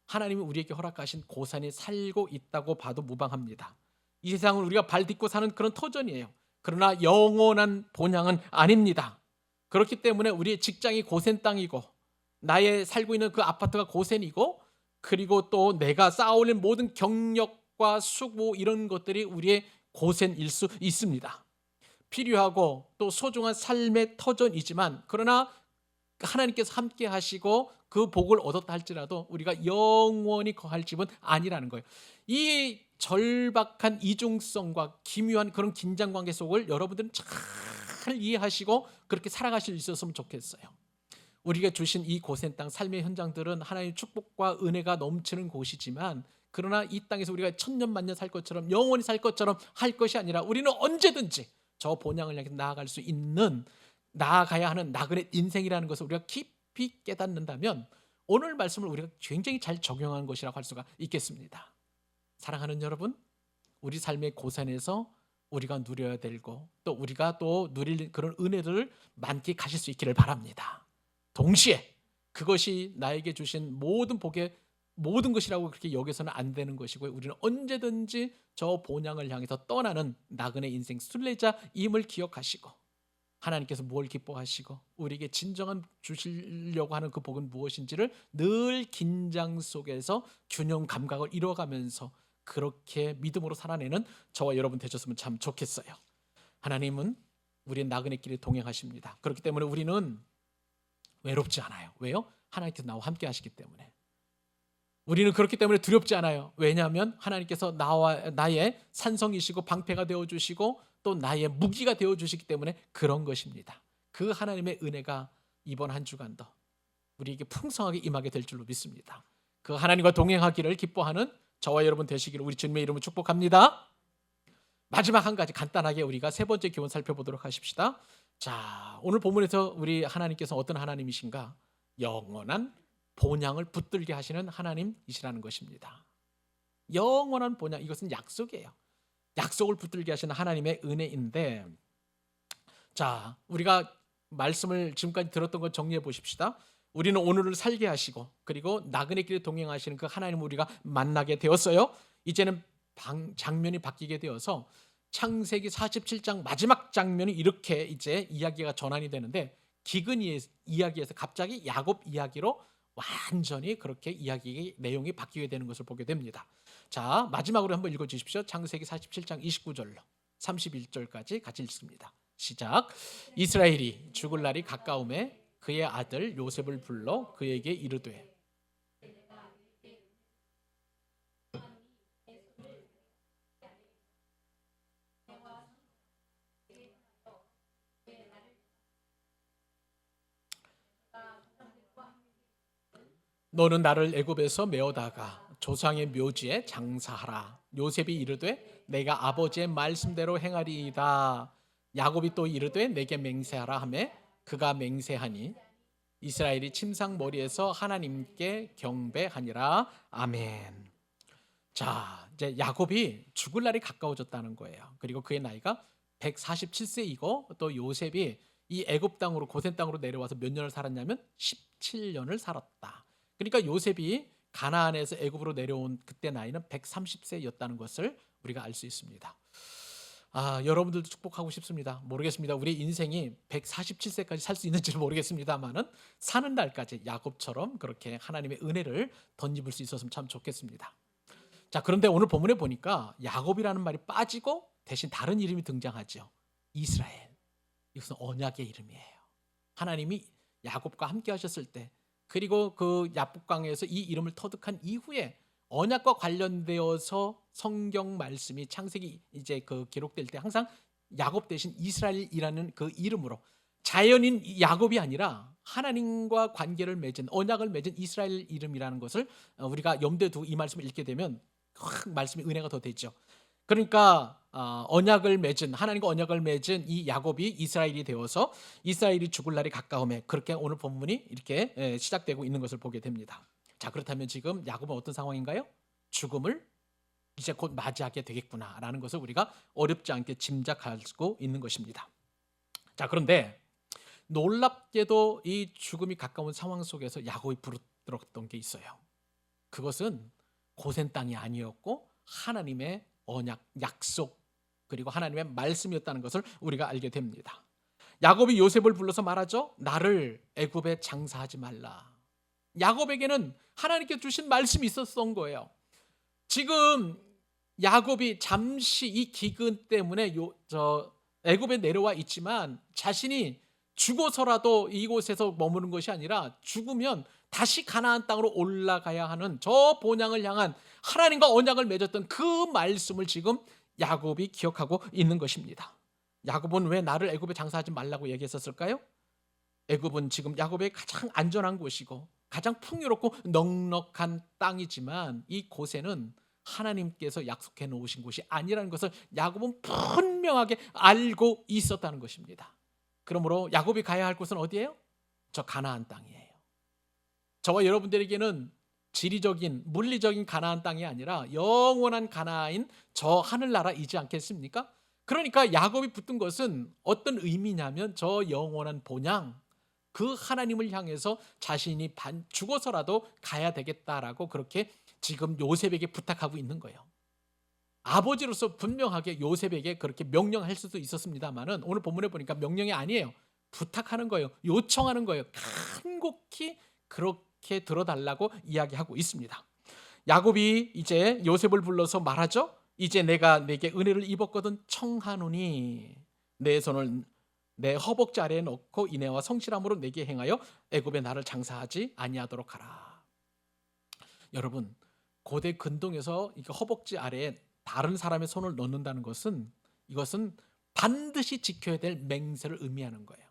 Speaker 1: 하나님이 우리에게 허락하신 고산에 살고 있다고 봐도 무방합니다. 이 세상은 우리가 발 딛고 사는 그런 터전이에요. 그러나 영원한 본향은 아닙니다. 그렇기 때문에 우리의 직장이 고센 땅이고 나의 살고 있는 그 아파트가 고센이고 그리고 또 내가 쌓아올린 모든 경력과 수고 이런 것들이 우리의 고센일 수 있습니다. 필요하고 또 소중한 삶의 터전이지만 그러나 하나님께서 함께 하시고 그 복을 얻었다 할지라도 우리가 영원히 거할 집은 아니라는 거예요. 이 절박한 이중성과 기묘한 그런 긴장관계 속을 여러분들은 잘 이해하시고 그렇게 살아가실 수 있었으면 좋겠어요. 우리가 주신 이 고센 땅 삶의 현장들은 하나님의 축복과 은혜가 넘치는 곳이지만 그러나 이 땅에서 우리가 천년만년 살 것처럼 영원히 살 것처럼 할 것이 아니라 우리는 언제든지 저 본향을 향해 나아갈 수 있는 나아가야 하는 나그네 인생이라는 것을 우리가 깊이 깨닫는다면 오늘 말씀을 우리가 굉장히 잘 적용한 것이라고 할 수가 있겠습니다. 사랑하는 여러분, 우리 삶의 고산에서 우리가 누려야 되고 또 우리가 또 누릴 그런 은혜들을 만끽하실 수 있기를 바랍니다. 동시에 그것이 나에게 주신 모든 복의 모든 것이라고 그렇게 여기서는 안 되는 것이고 우리는 언제든지 저 본향을 향해서 떠나는 나그네 인생 순례자임을 기억하시고 하나님께서 뭘 기뻐하시고 우리에게 진정한 주시려고 하는 그 복은 무엇인지를 늘 긴장 속에서 균형 감각을 이뤄가면서 그렇게 믿음으로 살아내는 저와 여러분 되셨으면 참 좋겠어요. 하나님은 우리의 나그네 길에 동행하십니다. 그렇기 때문에 우리는 외롭지 않아요. 왜요? 하나님께서 나와 함께 하시기 때문에. 우리는 그렇기 때문에 두렵지 않아요. 왜냐하면 하나님께서 나의 산성이시고 방패가 되어주시고 또 나의 무기가 되어주시기 때문에 그런 것입니다. 그 하나님의 은혜가 이번 한 주간도 우리에게 풍성하게 임하게 될 줄로 믿습니다. 그 하나님과 동행하기를 기뻐하는 저와 여러분 되시기를 우리 주님의 이름으로 축복합니다. 마지막 한 가지 간단하게 우리가 세 번째 교훈 살펴보도록 하십시다. 자, 오늘 본문에서 우리 하나님께서 어떤 하나님이신가? 영원한 본향을 붙들게 하시는 하나님이시라는 것입니다. 영원한 본향, 이것은 약속이에요. 약속을 붙들게 하시는 하나님의 은혜인데, 자, 우리가 말씀을 지금까지 들었던 것 정리해 보십시다. 우리는 오늘을 살게 하시고 그리고 나그네 길에 동행하시는 그 하나님을 우리가 만나게 되었어요. 이제는 장면이 바뀌게 되어서 창세기 47장 마지막 장면이 이렇게 이제 이야기가 전환이 되는데 기근 이야기에서 갑자기 야곱 이야기로 완전히 그렇게 이야기 내용이 바뀌게 되는 것을 보게 됩니다. 자, 마지막으로 한번 읽어 주십시오. 창세기 47장 29절로 31절까지 같이 읽습니다. 시작. 이스라엘이 죽을 날이 가까움에 그의 아들 요셉을 불러 그에게 이르되 너는 나를 애굽에서 메어다가 조상의 묘지에 장사하라. 요셉이 이르되 내가 아버지의 말씀대로 행하리이다. 야곱이 또 이르되 내게 맹세하라 하매 그가 맹세하니 이스라엘이 침상머리에서 하나님께 경배하니라. 아멘. 자, 이제 야곱이 죽을 날이 가까워졌다는 거예요. 그리고 그의 나이가 147세이고 또 요셉이 이 애굽 땅으로 고센 땅으로 내려와서 몇 년을 살았냐면 17년을 살았다. 그러니까 요셉이 가나안에서 애굽으로 내려온 그때 나이는 130세였다는 것을 우리가 알 수 있습니다. 여러분들도 축복하고 싶습니다. 모르겠습니다. 우리 인생이 147세까지 살 수 있는지는 모르겠습니다만은 사는 날까지 야곱처럼 그렇게 하나님의 은혜를 덧입을 수 있었으면 참 좋겠습니다. 자, 그런데 오늘 본문에 보니까 야곱이라는 말이 빠지고 대신 다른 이름이 등장하죠. 이스라엘. 이것은 언약의 이름이에요. 하나님이 야곱과 함께 하셨을 때 그리고 그 야복강에서 이 이름을 터득한 이후에 언약과 관련되어서 성경 말씀이 창세기 이제 그 기록될 때 항상 야곱 대신 이스라엘이라는 그 이름으로 자연인 야곱이 아니라 하나님과 관계를 맺은 언약을 맺은 이스라엘 이름이라는 것을 우리가 염두에 두고 이 말씀을 읽게 되면 확 말씀이 은혜가 더 되죠. 그러니까 언약을 맺은 하나님과 언약을 맺은 이 야곱이 이스라엘이 되어서 이스라엘이 죽을 날이 가까움에 그렇게 오늘 본문이 이렇게 시작되고 있는 것을 보게 됩니다. 자, 그렇다면 지금 야곱은 어떤 상황인가요? 죽음을 이제 곧 맞이하게 되겠구나라는 것을 우리가 어렵지 않게 짐작하고 있는 것입니다. 자, 그런데 놀랍게도 이 죽음이 가까운 상황 속에서 야곱이 부르들었던 게 있어요. 그것은 고센 땅이 아니었고 하나님의 언약, 약속 그리고 하나님의 말씀이었다는 것을 우리가 알게 됩니다. 야곱이 요셉을 불러서 말하죠. 나를 애굽에 장사하지 말라. 야곱에게는 하나님께 주신 말씀이 있었던 거예요. 지금 야곱이 잠시 이 기근 때문에 애굽에 내려와 있지만 자신이 죽어서라도 이곳에서 머무는 것이 아니라 죽으면 다시 가나안 땅으로 올라가야 하는 저 본향을 향한 하나님과 언약을 맺었던 그 말씀을 지금 야곱이 기억하고 있는 것입니다. 야곱은 왜 나를 애굽에 장사하지 말라고 얘기했었을까요? 애굽은 지금 야곱의 가장 안전한 곳이고 가장 풍요롭고 넉넉한 땅이지만 이 고센은 하나님께서 약속해 놓으신 곳이 아니라는 것을 야곱은 분명하게 알고 있었다는 것입니다. 그러므로 야곱이 가야 할 곳은 어디예요? 저 가나안 땅이에요. 저와 여러분들에게는 지리적인 물리적인 가나안 땅이 아니라 영원한 가나안인 저 하늘나라이지 않겠습니까? 그러니까 야곱이 붙든 것은 어떤 의미냐면 저 영원한 본향, 그 하나님을 향해서 자신이 죽어서라도 가야 되겠다라고 그렇게 지금 요셉에게 부탁하고 있는 거예요. 아버지로서 분명하게 요셉에게 그렇게 명령할 수도 있었습니다만은 오늘 본문에 보니까 명령이 아니에요. 부탁하는 거예요. 요청하는 거예요. 간곡히 그렇게 들어달라고 이야기하고 있습니다. 야곱이 이제 요셉을 불러서 말하죠. 이제 내가 내게 은혜를 입었거든 청하노니 내 손을 내 허벅지 아래에 넣고 인애와 성실함으로 내게 행하여 애굽에 나를 장사하지 아니하도록 하라. 여러분, 고대 근동에서 허벅지 아래에 다른 사람의 손을 넣는다는 것은 이것은 반드시 지켜야 될 맹세를 의미하는 거예요.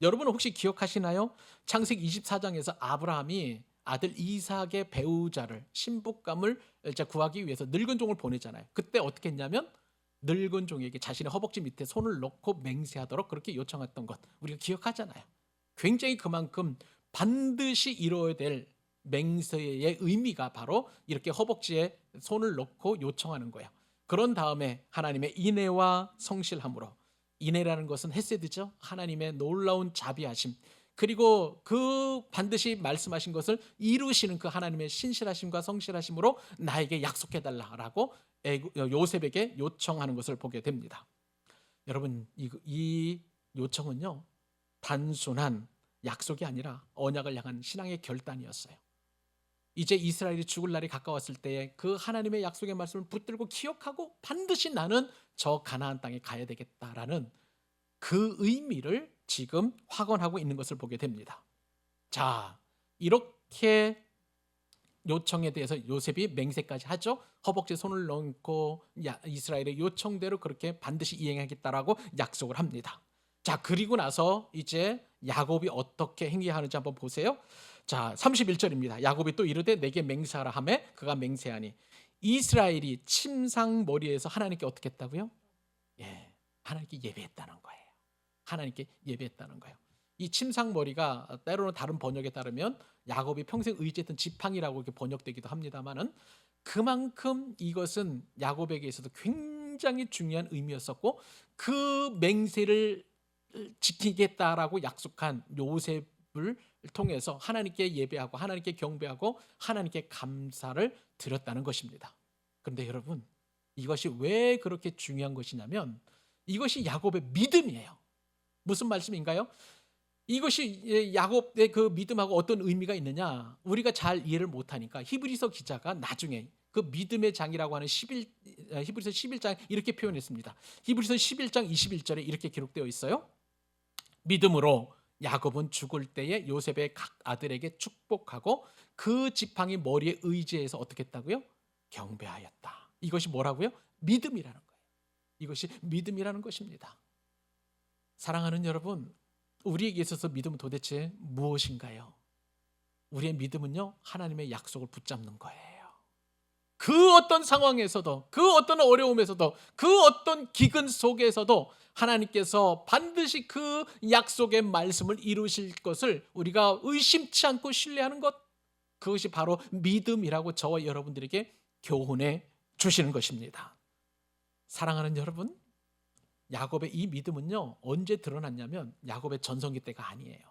Speaker 1: 여러분 혹시 기억하시나요? 창세기 24장에서 아브라함이 아들 이삭의 배우자를 신부감을 구하기 위해서 늙은 종을 보내잖아요. 그때 어떻게 했냐면 늙은 종에게 자신의 허벅지 밑에 손을 넣고 맹세하도록 그렇게 요청했던 것 우리가 기억하잖아요. 굉장히 그만큼 반드시 이루어야 될 맹세의 의미가 바로 이렇게 허벅지에 손을 넣고 요청하는 거예요. 그런 다음에 하나님의 인애와 성실함으로, 인애라는 것은 헤세드죠. 하나님의 놀라운 자비하심, 그리고 그 반드시 말씀하신 것을 이루시는 그 하나님의 신실하심과 성실하심으로 나에게 약속해달라라고 요셉에게 요청하는 것을 보게 됩니다. 여러분, 이 요청은요 단순한 약속이 아니라 언약을 향한 신앙의 결단이었어요. 이제 이스라엘이 죽을 날이 가까웠을 때에 그 하나님의 약속의 말씀을 붙들고 기억하고 반드시 나는 저 가나안 땅에 가야 되겠다라는 그 의미를 지금 확언하고 있는 것을 보게 됩니다. 자, 이렇게 요청에 대해서 요셉이 맹세까지 하죠. 허벅지에 손을 넣고 이스라엘의 요청대로 그렇게 반드시 이행하겠다라고 약속을 합니다. 자, 그리고 나서 이제 야곱이 어떻게 행위하는지 한번 보세요. 자, 31절입니다. 야곱이 또 이르되 내게 맹세하라 하매 그가 맹세하니 이스라엘이 침상 머리에서 하나님께 어떻게 했다고요? 예, 하나님께 예배했다는 거예요. 하나님께 예배했다는 거예요. 이 침상 머리가 때로는 다른 번역에 따르면 야곱이 평생 의지했던 지팡이라고 이렇게 번역되기도 합니다만은 그만큼 이것은 야곱에게 있어서 굉장히 중요한 의미였었고 그 맹세를 지키겠다라고 약속한 요셉을 통해서 하나님께 예배하고 하나님께 경배하고 하나님께 감사를 드렸다는 것입니다. 그런데 여러분, 이것이 왜 그렇게 중요한 것이냐면 이것이 야곱의 믿음이에요. 무슨 말씀인가요? 이것이 야곱의 그 믿음하고 어떤 의미가 있느냐, 우리가 잘 이해를 못하니까 히브리서 기자가 나중에 그 믿음의 장이라고 하는 히브리서 11장 이렇게 표현했습니다. 히브리서 11장 21절에 이렇게 기록되어 있어요. 믿음으로 야곱은 죽을 때에 요셉의 각 아들에게 축복하고 그 지팡이 머리에 의지해서 어떻게 했다고요? 경배하였다. 이것이 뭐라고요? 믿음이라는 거예요. 이것이 믿음이라는 것입니다. 사랑하는 여러분, 우리에게 있어서 믿음은 도대체 무엇인가요? 우리의 믿음은요, 하나님의 약속을 붙잡는 거예요. 그 어떤 상황에서도, 그 어떤 어려움에서도, 그 어떤 기근 속에서도 하나님께서 반드시 그 약속의 말씀을 이루실 것을 우리가 의심치 않고 신뢰하는 것, 그것이 바로 믿음이라고 저와 여러분들에게 교훈해 주시는 것입니다. 사랑하는 여러분, 야곱의 이 믿음은요, 언제 드러났냐면 야곱의 전성기 때가 아니에요.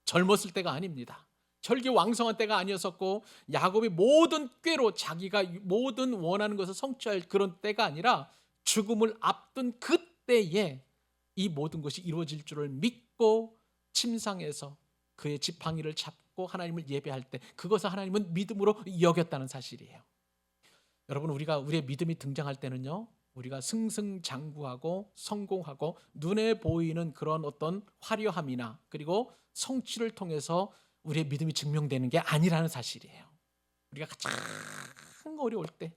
Speaker 1: 젊었을 때가 아닙니다. 혈기 왕성한 때가 아니었었고, 야곱이 모든 꾀로 자기가 모든 원하는 것을 성취할 그런 때가 아니라 죽음을 앞둔 그때에 이 모든 것이 이루어질 줄을 믿고 침상에서 그의 지팡이를 잡고 하나님을 예배할 때, 그것을 하나님은 믿음으로 여겼다는 사실이에요. 여러분, 우리의 믿음이 등장할 때는요, 우리가 승승장구하고 성공하고 눈에 보이는 그런 어떤 화려함이나 그리고 성취를 통해서 우리의 믿음이 증명되는 게 아니라는 사실이에요. 우리가 가장 어려울 때,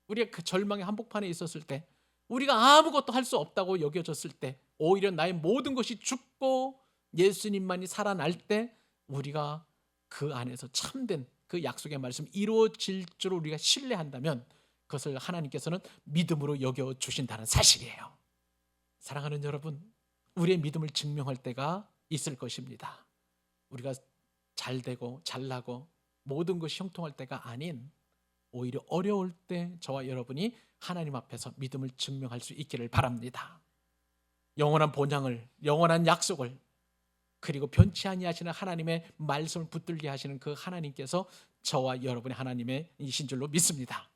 Speaker 1: 우리가 그 절망의 한복판에 있었을 때, 우리가 아무것도 할 수 없다고 여겨졌을 때, 오히려 나의 모든 것이 죽고 예수님만이 살아날 때, 우리가 그 안에서 참된 그 약속의 말씀 이루어질 줄 우리가 신뢰한다면 그것을 하나님께서는 믿음으로 여겨주신다는 사실이에요. 사랑하는 여러분, 우리의 믿음을 증명할 때가 있을 것입니다. 우리가 잘되고 잘나고 모든 것이 형통할 때가 아닌, 오히려 어려울 때 저와 여러분이 하나님 앞에서 믿음을 증명할 수 있기를 바랍니다. 영원한 본향을, 영원한 약속을, 그리고 변치 아니하시는 하나님의 말씀을 붙들게 하시는 그 하나님께서 저와 여러분의 하나님의 이신 줄로 믿습니다.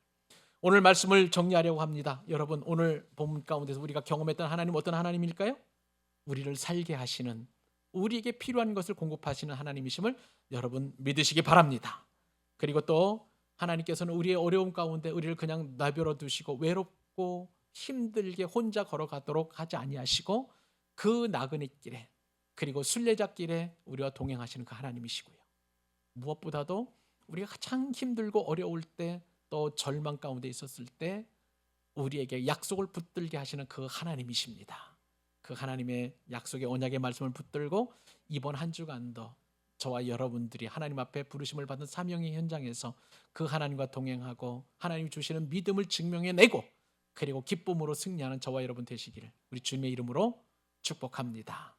Speaker 1: 오늘 말씀을 정리하려고 합니다. 여러분, 오늘 본문 가운데서 우리가 경험했던 하나님 어떤 하나님일까요? 우리를 살게 하시는, 우리에게 필요한 것을 공급하시는 하나님이심을 여러분 믿으시기 바랍니다. 그리고 또 하나님께서는 우리의 어려움 가운데 우리를 그냥 내버려 두시고 외롭고 힘들게 혼자 걸어가도록 하지 아니하시고 그 나그네 길에, 그리고 순례자길에 우리와 동행하시는 그 하나님이시고요. 무엇보다도 우리가 가장 힘들고 어려울 때, 또 절망 가운데 있었을 때 우리에게 약속을 붙들게 하시는 그 하나님이십니다. 그 하나님의 약속의 언약의 말씀을 붙들고 이번 한 주간도 저와 여러분들이 하나님 앞에 부르심을 받은 사명의 현장에서 그 하나님과 동행하고 하나님이 주시는 믿음을 증명해내고 그리고 기쁨으로 승리하는 저와 여러분 되시기를 우리 주님의 이름으로 축복합니다.